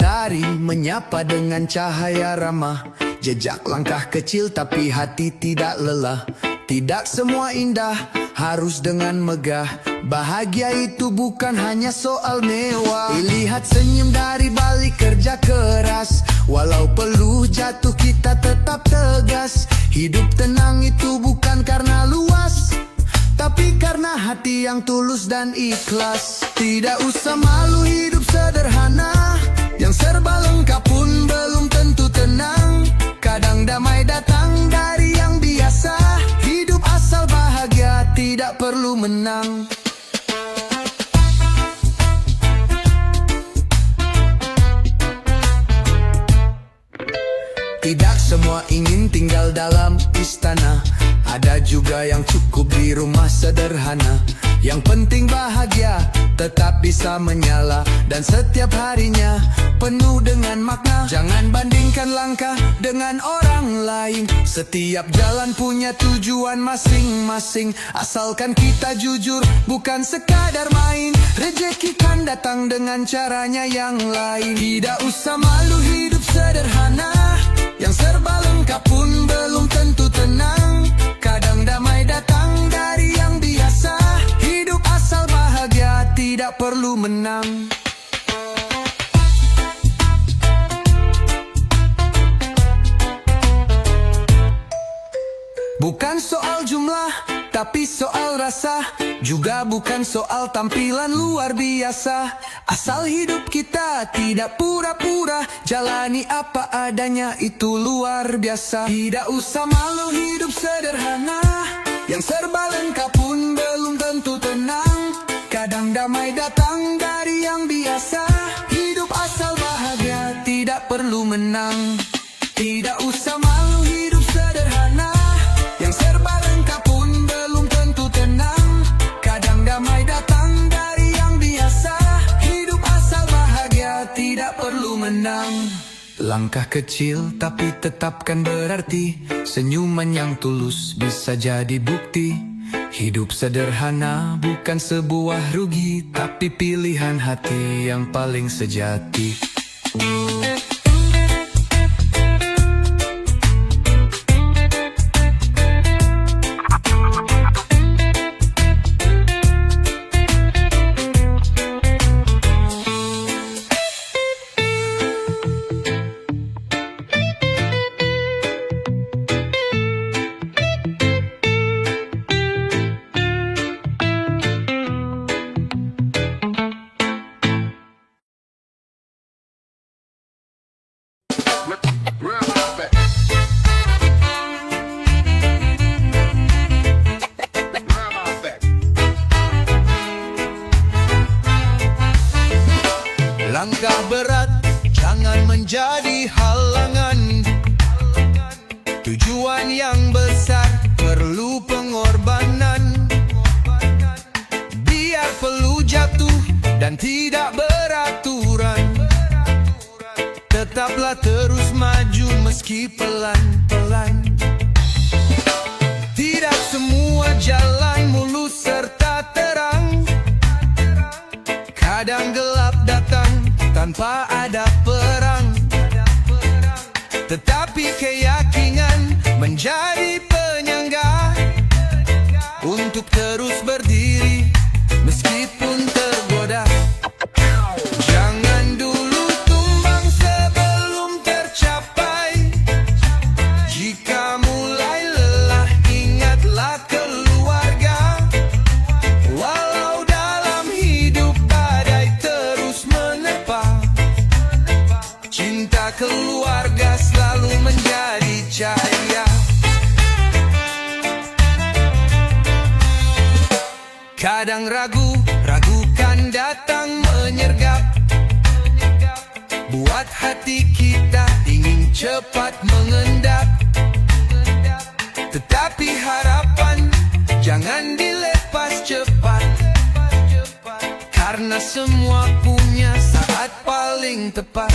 matahari menyapa dengan cahaya ramah. Jejak langkah kecil tapi hati tidak lelah. Tidak semua indah harus dengan megah. Bahagia itu bukan hanya soal mewah. Lihat senyum dari balik kerja keras. Walau peluh jatuh kita tetap tegas. Hidup tenang itu bukan karena luas, tapi karena hati yang tulus dan ikhlas. Tidak usah malu hidup sederhana. Yang serba lengkap pun belum tentu tenang. Kadang damai datang dari yang biasa. Hidup asal bahagia, tidak perlu menang. Tidak semua ingin tinggal dalam istana. Ada juga yang cukup di rumah sederhana. Yang penting bahagia tetap bisa menyala. Dan setiap harinya penuh dengan makna. Jangan bandingkan langkah dengan orang lain. Setiap jalan punya tujuan masing-masing. Asalkan kita jujur, bukan sekadar main. Rezeki kan datang dengan caranya yang lain. Tidak usah malu hidup sederhana. Yang serba lengkap pun belum tentu tenang. Kadang damai datang dari yang biasa. Hidup asal bahagia, tidak perlu menang. Bukan soal jumlah, tapi soal rasa. Juga bukan soal tampilan luar biasa. Asal hidup kita tidak pura-pura. Jalani apa adanya, itu luar biasa. Tidak usah malu hidup sederhana. Yang serba lengkap pun belum tentu tenang. Kadang damai datang dari yang biasa. Hidup asal bahagia, tidak perlu menang. Tidak usah malu hidup sederhana. Yang serba lengkap pun belum tentu tenang. Kadang damai datang dari yang biasa. Hidup asal bahagia, tidak perlu menang. Langkah kecil tapi tetapkan berarti. Senyuman yang tulus bisa jadi bukti. Hidup sederhana bukan sebuah rugi, tapi pilihan hati yang paling sejati. Langkah berat jangan menjadi halangan. Tujuan yang besar perlu pengorbanan. Biar perlu jatuh dan tidak beraturan. Tetaplah terus maju meski pelan-pelan. Tidak semua jalan mulus serta terang. Kadang gelap datang tanpa ada perang. Tetapi keyakinan menjadi penyangga untuk terus berdiri meskipun tergoda. Jangan dulu tumbang sebelum tercapai. Jika mulai lelah, ingatlah keluarga. Walau dalam hidup badai terus menerpa, cinta keluarga selalu menjadi cahaya. Kadang ragu kan datang menyergap. Buat hati kita ingin cepat mengendap. Tetapi harapan jangan dilepas cepat. Karena semua punya saat paling tepat.